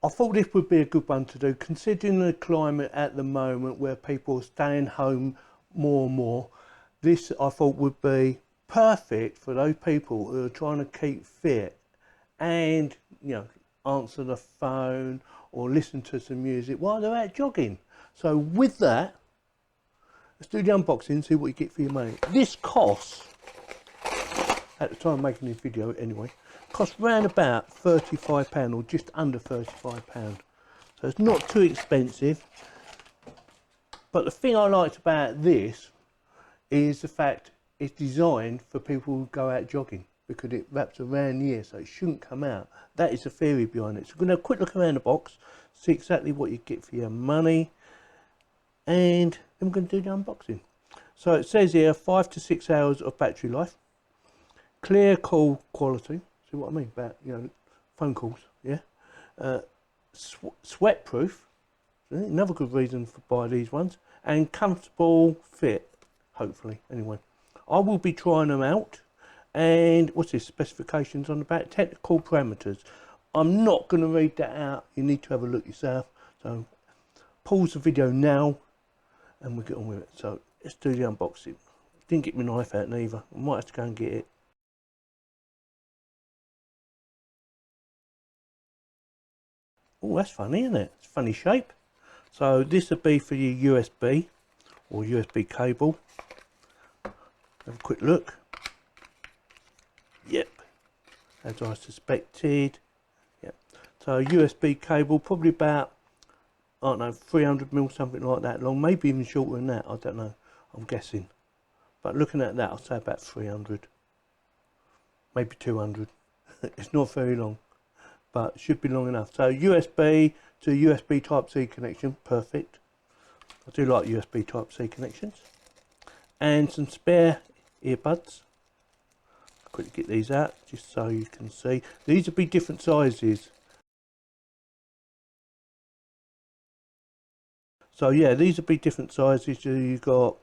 I thought this would be a good one to do, considering the climate at the moment where people are staying home more and more. This I thought would be perfect for those people who are trying to keep fit and, you know, answer the phone or listen to some music while they're out jogging. So with that, let's do the unboxing, see what you get for your money. This costs, at the time of making this video anyway, costs around about £35 or just under £35. So it's not too expensive. But the thing I liked about this is the fact it's designed for people who go out jogging, because it wraps around the ear, so it shouldn't come out. That is the theory behind it. So we're going to have a quick look around the box, see exactly what you get for your money, and then we're going to do the unboxing. So it says here 5 to 6 hours of battery life, clear call quality. See what I mean about, you know, phone calls, yeah. Sweat proof, another good reason to buy these ones, and comfortable fit, hopefully. Anyway, I will be trying them out. And what's this, specifications on the back, technical parameters. I'm not going to read that out, you need to have a look yourself. So pause the video now and we'll get on with it. So let's do the unboxing. Didn't get my knife out neither, I might have to go and get it. Oh, that's funny, isn't it? It's a funny shape. So this would be for your USB or USB cable. Have a quick look. Yep, as I suspected. Yep. So USB cable, probably about, I don't know, 300mm, something like that long, maybe even shorter than that, I don't know, I'm guessing. But looking at that, I'll say about 300, maybe 200. It's not very long, but should be long enough. So USB to USB Type-C connection, perfect. I do like USB Type-C connections. And some spare earbuds. Quickly get these out just so you can see. These will be different sizes. So yeah, these will be different sizes. So you've got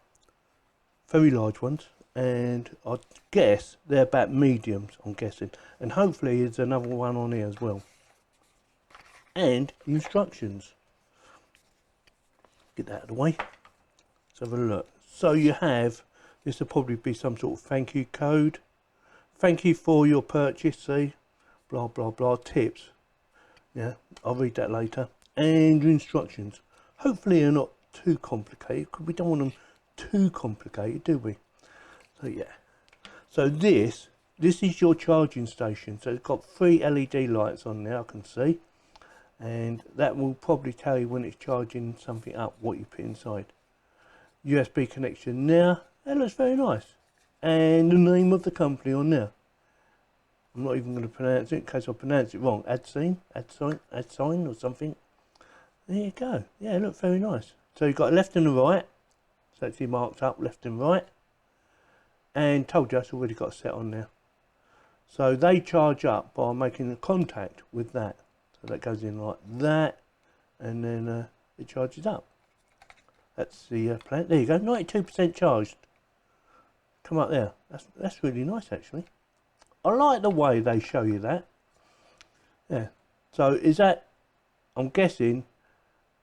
very large ones, and I guess they're about mediums, I'm guessing. And hopefully there's another one on here as well. And instructions. Get that out of the way. Let's have a look. So you have, this will probably be some sort of thank you code. Thank you for your purchase, see, blah blah blah, tips. Yeah, I'll read that later. And instructions. Hopefully they're not too complicated, because we don't want them too complicated, do we? So yeah. So this is your charging station. So it's got 3 LED lights on there, I can see. And that will probably tell you when it's charging something up, what you put inside. USB connection there. That looks very nice. And the name of the company on there. I'm not even going to pronounce it in case I pronounce it wrong. Aoslen or something. There you go. Yeah, it looks very nice. So you've got left and the right. So it's marked up left and right. And told you it's already got a set on there. So they charge up by making a contact with that. So that goes in like that. And then it charges up. That's the plan. There you go. 92% charged. Come up there. That's really nice actually. I like the way they show you that. Yeah. So is that, I'm guessing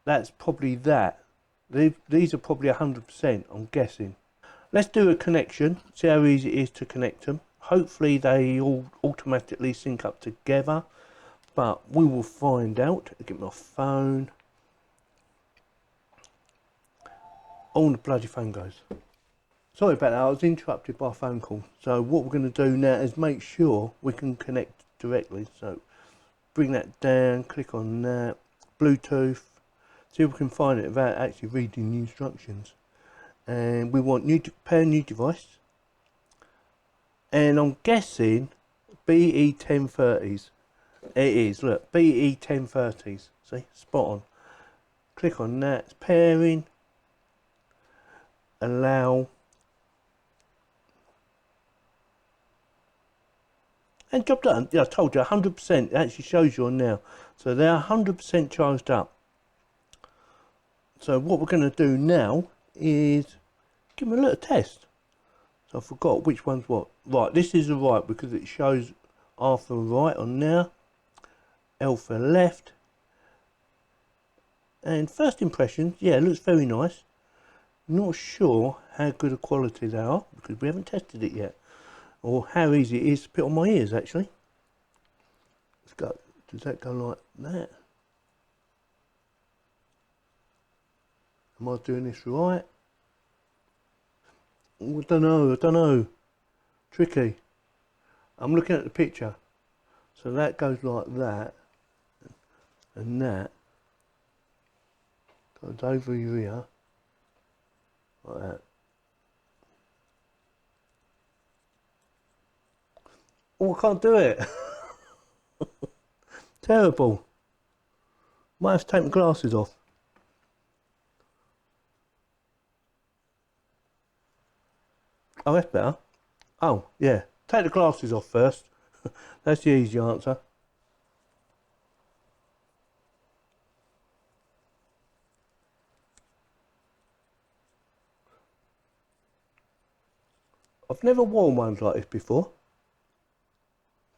that's probably that. These are probably 100%, I'm guessing. Let's do a connection, see how easy it is to connect them. Hopefully they all automatically sync up together, but we will find out. I'll get my phone. On the bloody phone goes. Sorry about that, I was interrupted by a phone call. So what we're going to do now is make sure we can connect directly. So bring that down, click on that, Bluetooth, see if we can find it without actually reading the instructions. And we want pair new device. And I'm guessing BE1030s. It is, look, BE1030s. See, spot on. Click on that, it's pairing. Allow. And job done. Yeah, I told you 100%. It actually shows you on now. So they're 100% charged up. So what we're going to do now is give them a little test. So I forgot which one's what. Right, this is the right because it shows R for right on there, L for left, And first impressions, yeah, it looks very nice. Not sure how good a quality they are because we haven't tested it yet, or how easy it is to put on my ears actually. Let's go. Does that go like that? Am I doing this right? Oh, I don't know. Tricky. I'm looking at the picture. So that goes like that, and that goes over your ear, like that. Oh, I can't do it. Terrible. Might have to take my glasses off. Oh, that's better. Oh, yeah. Take the glasses off first. That's the easy answer. I've never worn ones like this before.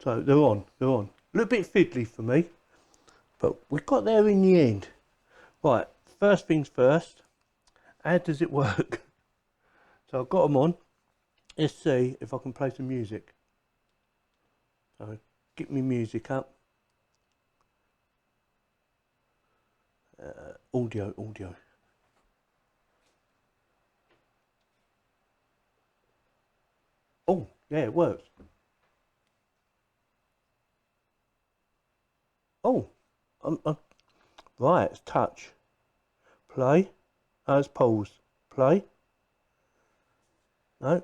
So they're on. A little bit fiddly for me, but we got there in the end. Right, first things first. How does it work? So I've got them on. Let's see if I can play some music. So get me music up. Audio. Oh, yeah, it works. Oh, right, it's touch. Play. Oh, it's pause. Play. No.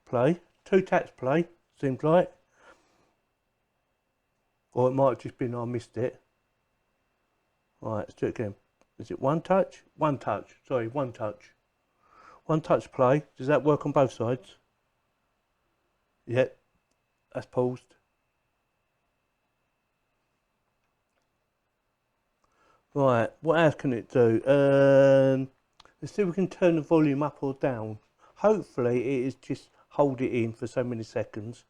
Play. 2 taps play, seems like. Or it might have just been I missed it. Right, let's do it again. Is it 1 touch? 1 touch. Sorry, 1 touch. 1 touch play. Does that work on both sides? Yep. That's paused. Right, what else can it do? Let's see if we can turn the volume up or down. Hopefully it is just hold it in for so many seconds.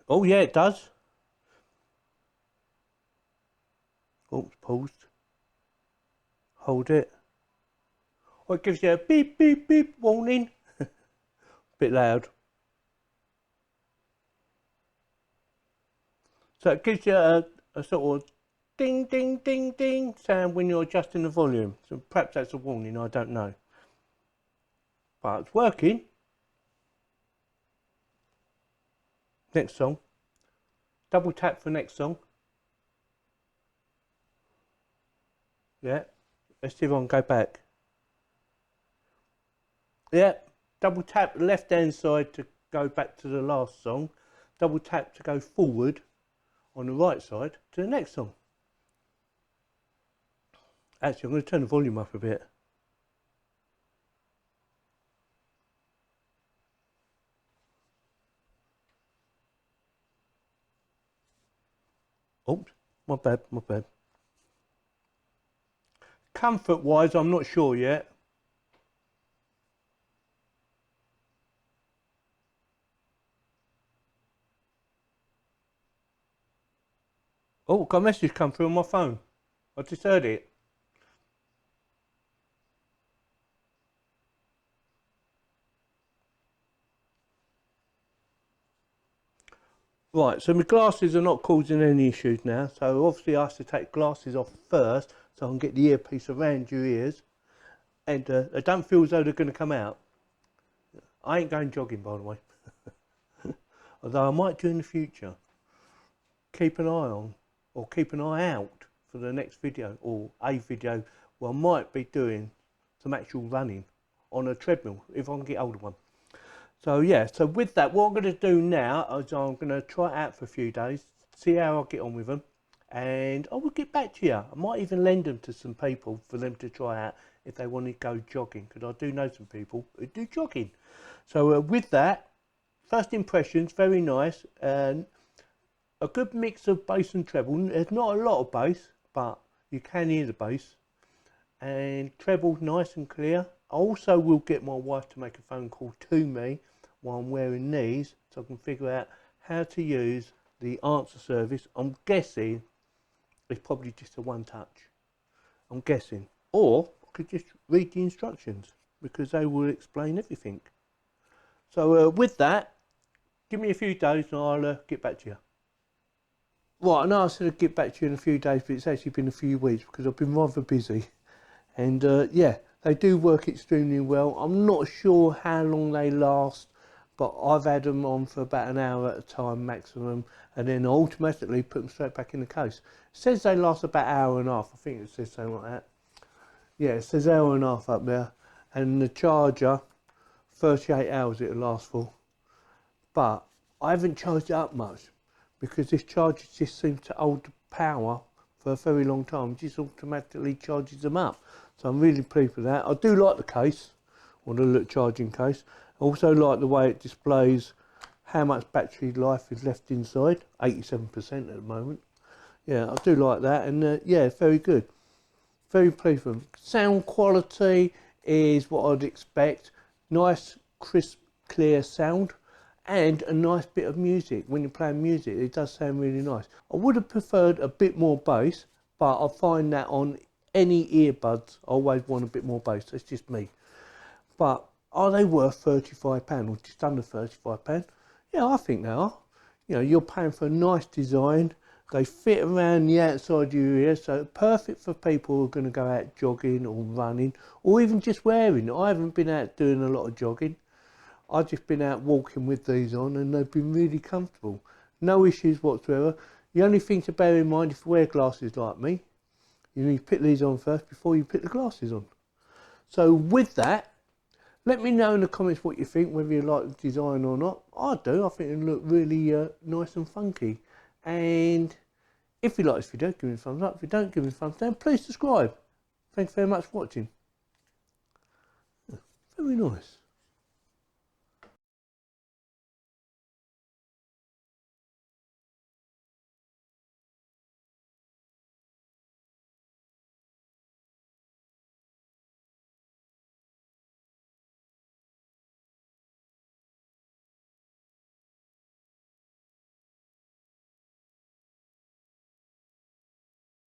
Oh yeah, it does. Oh, it's paused. Hold it. Oh, it gives you a beep, beep, beep warning. Bit loud. So it gives you a sort of ding, ding, ding, ding sound when you're adjusting the volume. So perhaps that's a warning, I don't know. But it's working. Next song. Double tap for next song. Yeah. Let's see if I can go back. Yeah. Double tap the left hand side to go back to the last song. Double tap to go forward on the right side to the next song. Actually, I'm going to turn the volume up a bit. Oops, my bad. Comfort wise, I'm not sure yet. Oh, got a message come through on my phone. I just heard it. Right, so my glasses are not causing any issues now. So obviously I have to take glasses off first so I can get the earpiece around your ears. And they don't feel as though they're going to come out. I ain't going jogging, by the way. Although I might do in the future. Keep an eye on, or keep an eye out for the next video, or a video where I might be doing some actual running on a treadmill, if I can get hold of one. So yeah, so with that, what I'm going to do now is I'm going to try it out for a few days, see how I get on with them, and I will get back to you. I might even lend them to some people for them to try out if they want to go jogging, because I do know some people who do jogging. So with that, first impressions, very nice, and a good mix of bass and treble. There's not a lot of bass, but you can hear the bass, and treble nice and clear. I also will get my wife to make a phone call to me while I'm wearing these, so I can figure out how to use the answer service. I'm guessing it's probably just a one touch. I'm guessing. Or I could just read the instructions because they will explain everything. So with that, give me a few days and I'll get back to you. Right, I know I said I'd get back to you in a few days, but it's actually been a few weeks because I've been rather busy. And yeah, they do work extremely well. I'm not sure how long they last, but I've had them on for about an hour at a time maximum, and then automatically put them straight back in the case. It says they last about an hour and a half. I think it says something like that. Yeah, it says hour and a half up there. And the charger, 38 hours it'll last for. But I haven't charged it up much because this charger just seems to hold the power for a very long time. It just automatically charges them up. So I'm really pleased with that. I do like the case, or the little charging case. I also like the way it displays how much battery life is left inside, 87% at the moment. Yeah, I do like that, and yeah, very good. Very pleased with them. Sound quality is what I'd expect. Nice, crisp, clear sound, and a nice bit of music. When you're playing music, it does sound really nice. I would have preferred a bit more bass, but I find that on any earbuds, I always want a bit more bass. That's just me. But are they worth £35 or just under £35? Yeah, I think they are. You know, you're paying for a nice design. They fit around the outside of your ear, so perfect for people who are going to go out jogging or running, or even just wearing. I haven't been out doing a lot of jogging. I've just been out walking with these on, and they've been really comfortable. No issues whatsoever. The only thing to bear in mind, if you wear glasses like me, you need to put these on first before you put the glasses on. So with that, let me know in the comments what you think, whether you like the design or not. I do. I think it look really nice and funky. And if you like this video, give me a thumbs up. If you don't, give me a thumbs down. Please subscribe. Thanks very much for watching. Very nice.